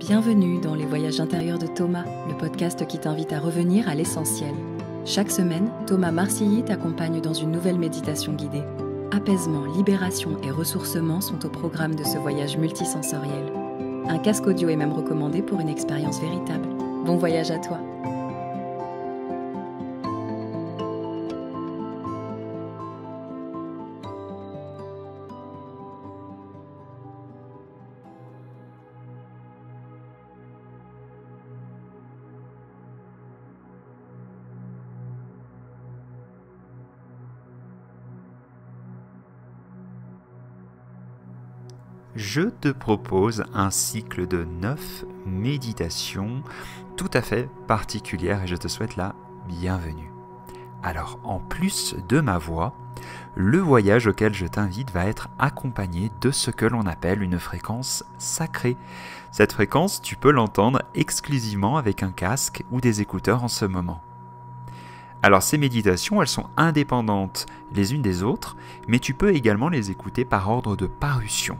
Bienvenue dans Les Voyages intérieurs de Thomas, le podcast qui t'invite à revenir à l'essentiel. Chaque semaine, Thomas Marcilly t'accompagne dans une nouvelle méditation guidée. Apaisement, libération et ressourcement sont au programme de ce voyage multisensoriel. Un casque audio est même recommandé pour une expérience véritable. Bon voyage à toi! Je te propose un cycle de 9 méditations tout à fait particulières et je te souhaite la bienvenue. Alors, en plus de ma voix, le voyage auquel je t'invite va être accompagné de ce que l'on appelle une fréquence sacrée. Cette fréquence, tu peux l'entendre exclusivement avec un casque ou des écouteurs en ce moment. Alors ces méditations, elles sont indépendantes les unes des autres, mais tu peux également les écouter par ordre de parution.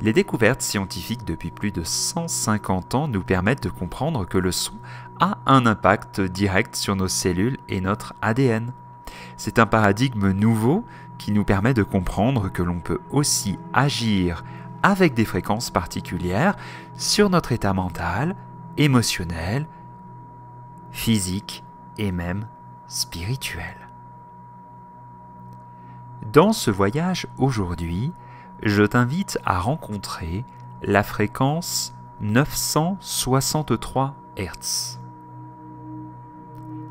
Les découvertes scientifiques depuis plus de 150 ans nous permettent de comprendre que le son a un impact direct sur nos cellules et notre ADN. C'est un paradigme nouveau qui nous permet de comprendre que l'on peut aussi agir avec des fréquences particulières sur notre état mental, émotionnel, physique et même spirituel. Dans ce voyage aujourd'hui, je t'invite à rencontrer la fréquence 963 Hz.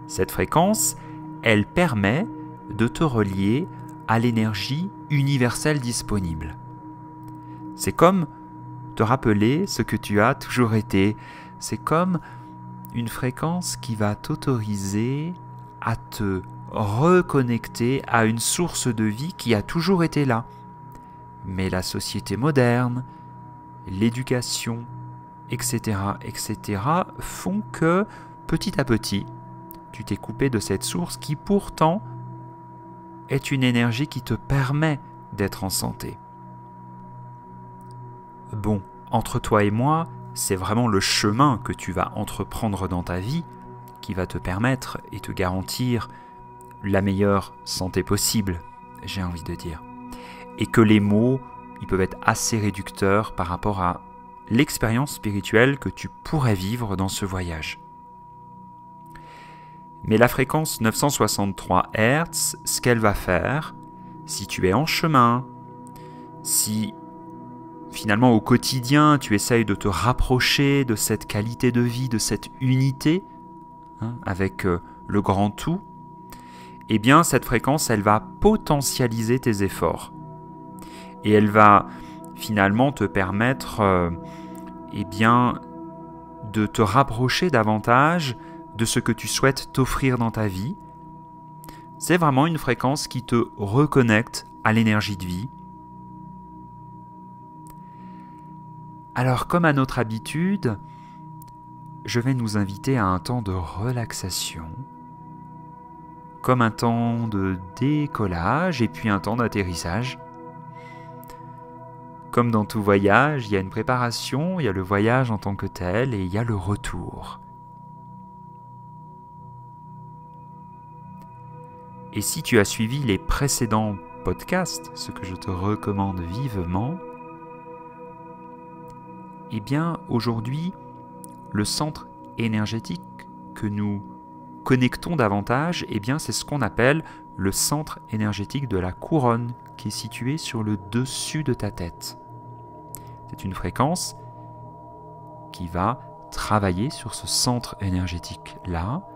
Cette fréquence, elle permet de te relier à l'énergie universelle disponible. C'est comme te rappeler ce que tu as toujours été. C'est comme une fréquence qui va t'autoriser à te reconnecter à une source de vie qui a toujours été là. Mais la société moderne, l'éducation, etc., font que, petit à petit, tu t'es coupé de cette source qui pourtant est une énergie qui te permet d'être en santé. Bon, entre toi et moi, c'est vraiment le chemin que tu vas entreprendre dans ta vie qui va te permettre et te garantir la meilleure santé possible, j'ai envie de dire. Et que les mots, ils peuvent être assez réducteurs par rapport à l'expérience spirituelle que tu pourrais vivre dans ce voyage. Mais la fréquence 963 Hz, ce qu'elle va faire, si tu es en chemin, si finalement au quotidien tu essayes de te rapprocher de cette qualité de vie, de cette unité, avec le grand tout, eh bien cette fréquence, elle va potentialiser tes efforts. Et elle va finalement te permettre de te rapprocher davantage de ce que tu souhaites t'offrir dans ta vie. C'est vraiment une fréquence qui te reconnecte à l'énergie de vie. Alors, comme à notre habitude, je vais nous inviter à un temps de relaxation, comme un temps de décollage et puis un temps d'atterrissage. Comme dans tout voyage, il y a une préparation, il y a le voyage en tant que tel et il y a le retour. Et si tu as suivi les précédents podcasts, ce que je te recommande vivement, eh bien aujourd'hui, le centre énergétique que nous connectons davantage, eh bien c'est ce qu'on appelle le centre énergétique de la couronne qui est situé sur le dessus de ta tête. C'est une fréquence qui va travailler sur ce centre énergétique-là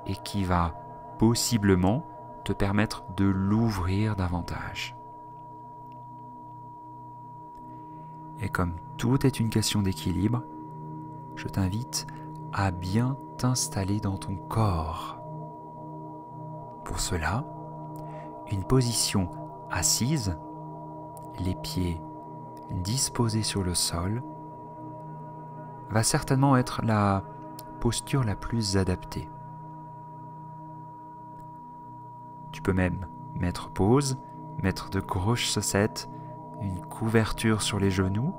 et qui va possiblement te permettre de l'ouvrir davantage. Et comme tout est une question d'équilibre, je t'invite à bien t'installer dans ton corps. Pour cela, une position assise, les pieds disposés sur le sol, va certainement être la posture la plus adaptée. Tu peux même mettre pause, mettre de grosses chaussettes, une couverture sur les genoux,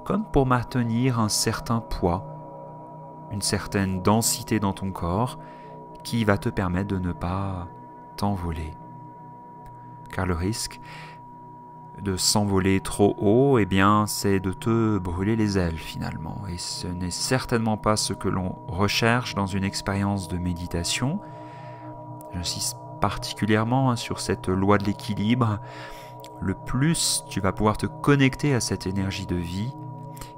comme pour maintenir un certain poids, une certaine densité dans ton corps qui va te permettre de ne pas t'envoler. Car le risque de s'envoler trop haut, eh bien, c'est de te brûler les ailes finalement. Et ce n'est certainement pas ce que l'on recherche dans une expérience de méditation. J'insiste particulièrement sur cette loi de l'équilibre. Le plus tu vas pouvoir te connecter à cette énergie de vie,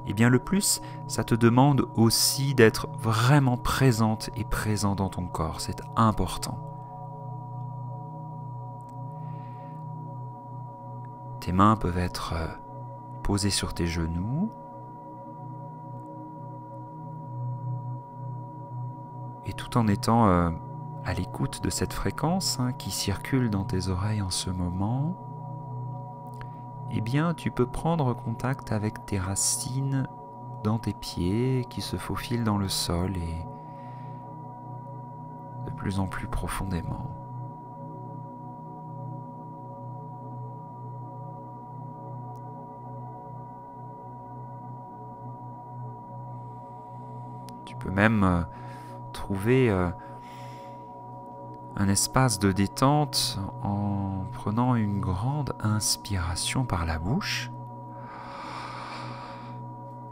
eh bien le plus ça te demande aussi d'être vraiment présente et présent dans ton corps. C'est important. Tes mains peuvent être posées sur tes genoux. Et tout en étant à l'écoute de cette fréquence qui circule dans tes oreilles en ce moment, eh bien tu peux prendre contact avec tes racines dans tes pieds qui se faufilent dans le sol et de plus en plus profondément. Tu peux même trouver un espace de détente en prenant une grande inspiration par la bouche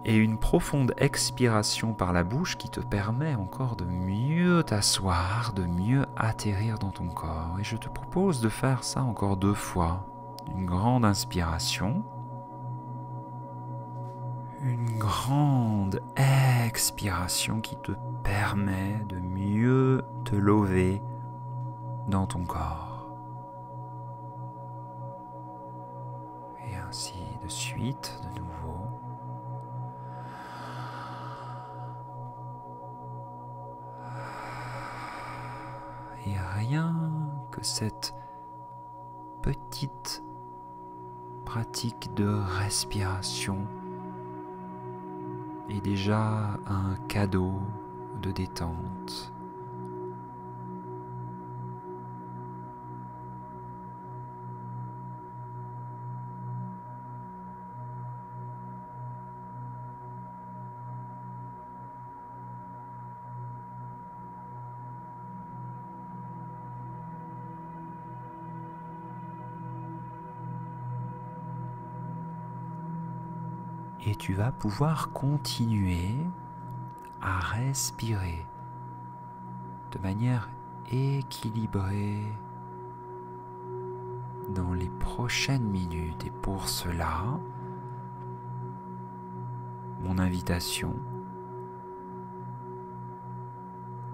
et une profonde expiration par la bouche qui te permet encore de mieux t'asseoir, de mieux atterrir dans ton corps. Et je te propose de faire ça encore 2 fois. Une grande inspiration. Une grande expiration qui te permet de mieux te lever dans ton corps. Et ainsi de suite, de nouveau. Et rien que cette petite pratique de respiration est déjà un cadeau de détente. Et tu vas pouvoir continuer à respirer de manière équilibrée dans les prochaines minutes. Et pour cela, mon invitation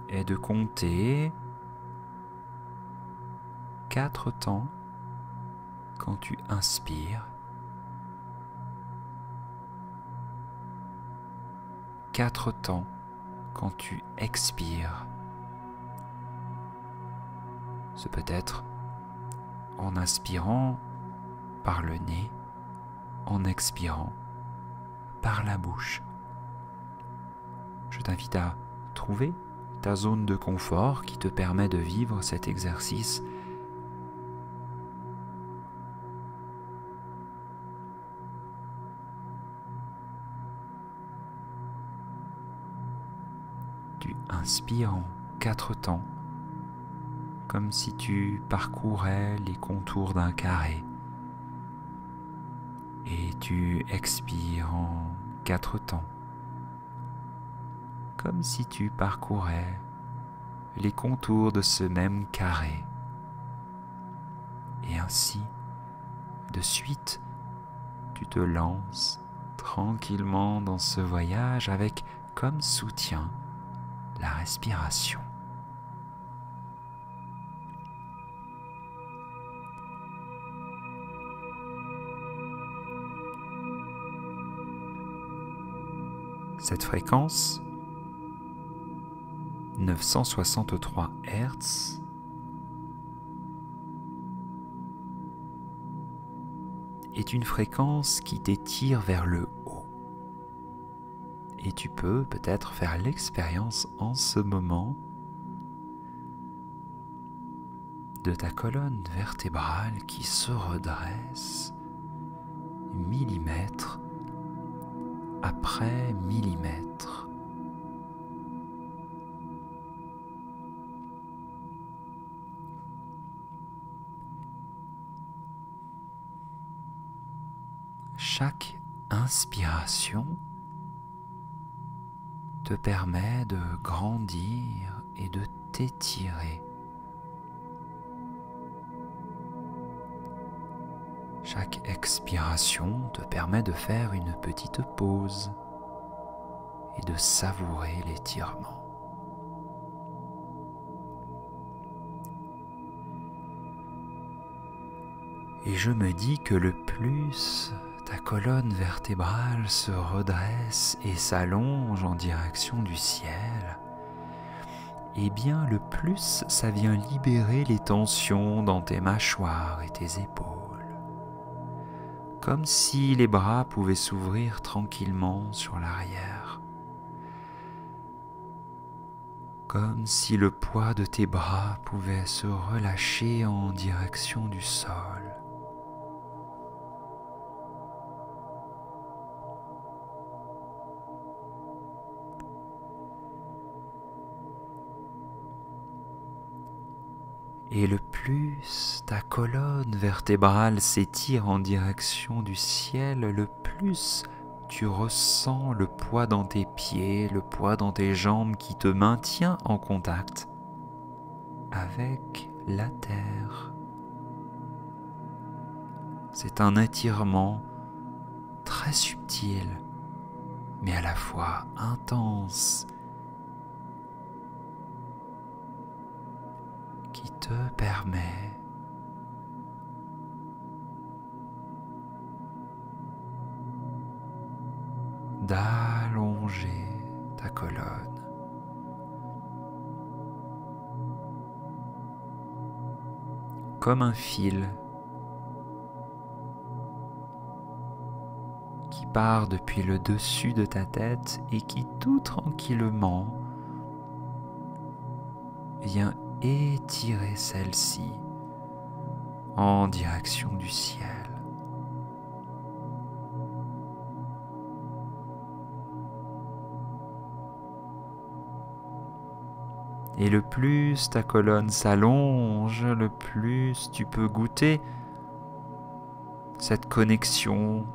est de compter 4 temps quand tu inspires, 4 temps quand tu expires. Ce peut être en inspirant par le nez, en expirant par la bouche. Je t'invite à trouver ta zone de confort qui te permet de vivre cet exercice inspire en 4 temps, comme si tu parcourais les contours d'un carré. Et tu expires en 4 temps, comme si tu parcourais les contours de ce même carré. Et ainsi, de suite, tu te lances tranquillement dans ce voyage avec comme soutien la respiration. Cette fréquence, 963 Hz, est une fréquence qui t'étire vers le haut. Et tu peux peut-être faire l'expérience en ce moment de ta colonne vertébrale qui se redresse millimètre après millimètre. Chaque inspiration te permet de grandir et de t'étirer. Chaque expiration te permet de faire une petite pause et de savourer l'étirement. Et je me dis que le plus ta colonne vertébrale se redresse et s'allonge en direction du ciel, et bien le plus ça vient libérer les tensions dans tes mâchoires et tes épaules, comme si les bras pouvaient s'ouvrir tranquillement sur l'arrière, comme si le poids de tes bras pouvait se relâcher en direction du sol. Et le plus ta colonne vertébrale s'étire en direction du ciel, le plus tu ressens le poids dans tes pieds, le poids dans tes jambes qui te maintient en contact avec la terre. C'est un étirement très subtil, mais à la fois intense, qui te permet d'allonger ta colonne, comme un fil qui part depuis le dessus de ta tête et qui tout tranquillement vient étirer celle-ci en direction du ciel. Et le plus ta colonne s'allonge, le plus tu peux goûter cette connexion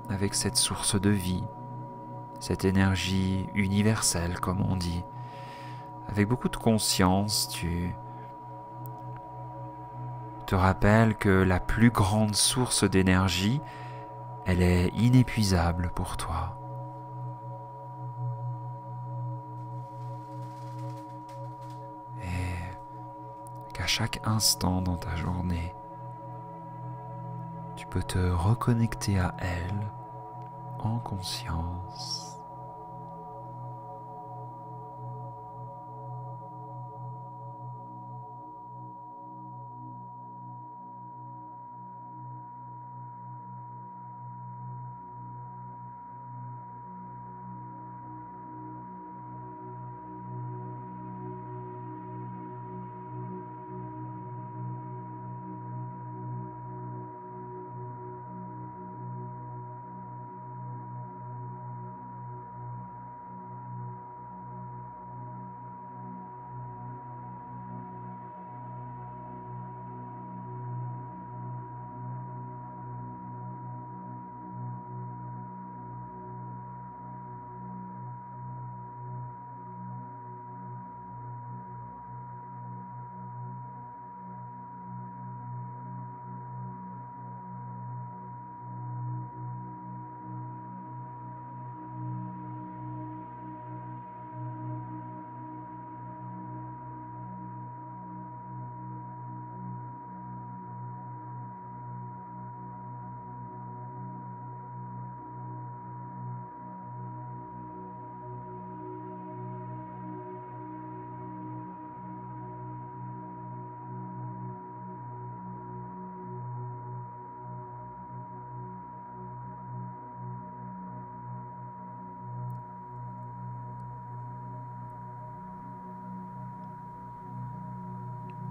avec cette source de vie, cette énergie universelle comme on dit. Avec beaucoup de conscience, tu te rappelles que la plus grande source d'énergie, elle est inépuisable pour toi. Et qu'à chaque instant dans ta journée, tu peux te reconnecter à elle en conscience.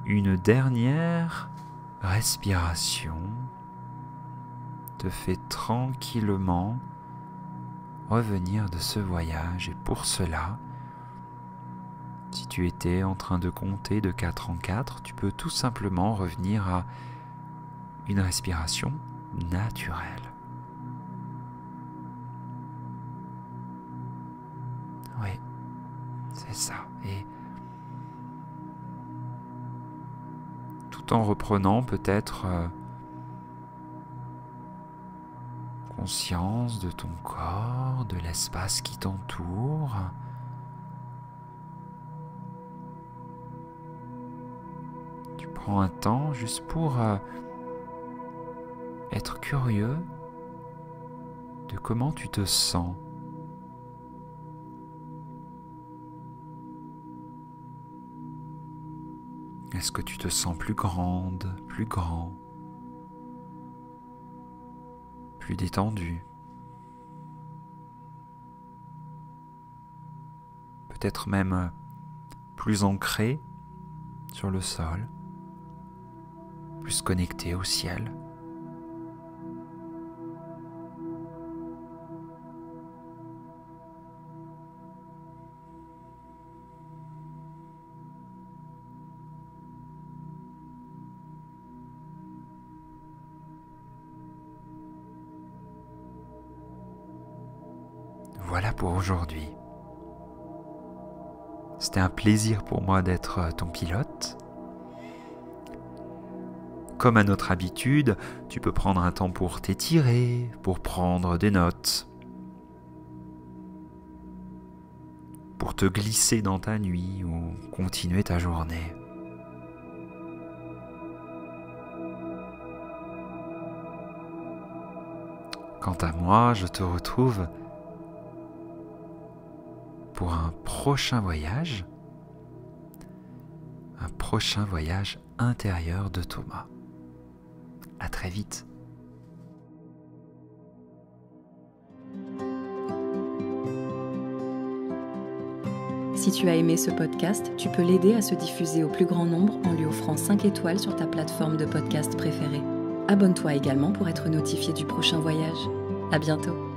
Une dernière respiration te fait tranquillement revenir de ce voyage. Et pour cela, si tu étais en train de compter de 4 en 4, tu peux tout simplement revenir à une respiration naturelle. Oui, c'est ça. Et tout en reprenant peut-être conscience de ton corps, de l'espace qui t'entoure. Tu prends un temps juste pour être curieux de comment tu te sens. Est-ce que tu te sens plus grande, plus grand, plus détendu? Peut-être même plus ancré sur le sol, plus connecté au ciel. Voilà pour aujourd'hui. C'était un plaisir pour moi d'être ton pilote. Comme à notre habitude, tu peux prendre un temps pour t'étirer, pour prendre des notes, pour te glisser dans ta nuit ou continuer ta journée. Quant à moi, je te retrouve pour un prochain voyage intérieur de Thomas. À très vite. Si tu as aimé ce podcast, tu peux l'aider à se diffuser au plus grand nombre en lui offrant 5 étoiles sur ta plateforme de podcast préférée. Abonne-toi également pour être notifié du prochain voyage. À bientôt.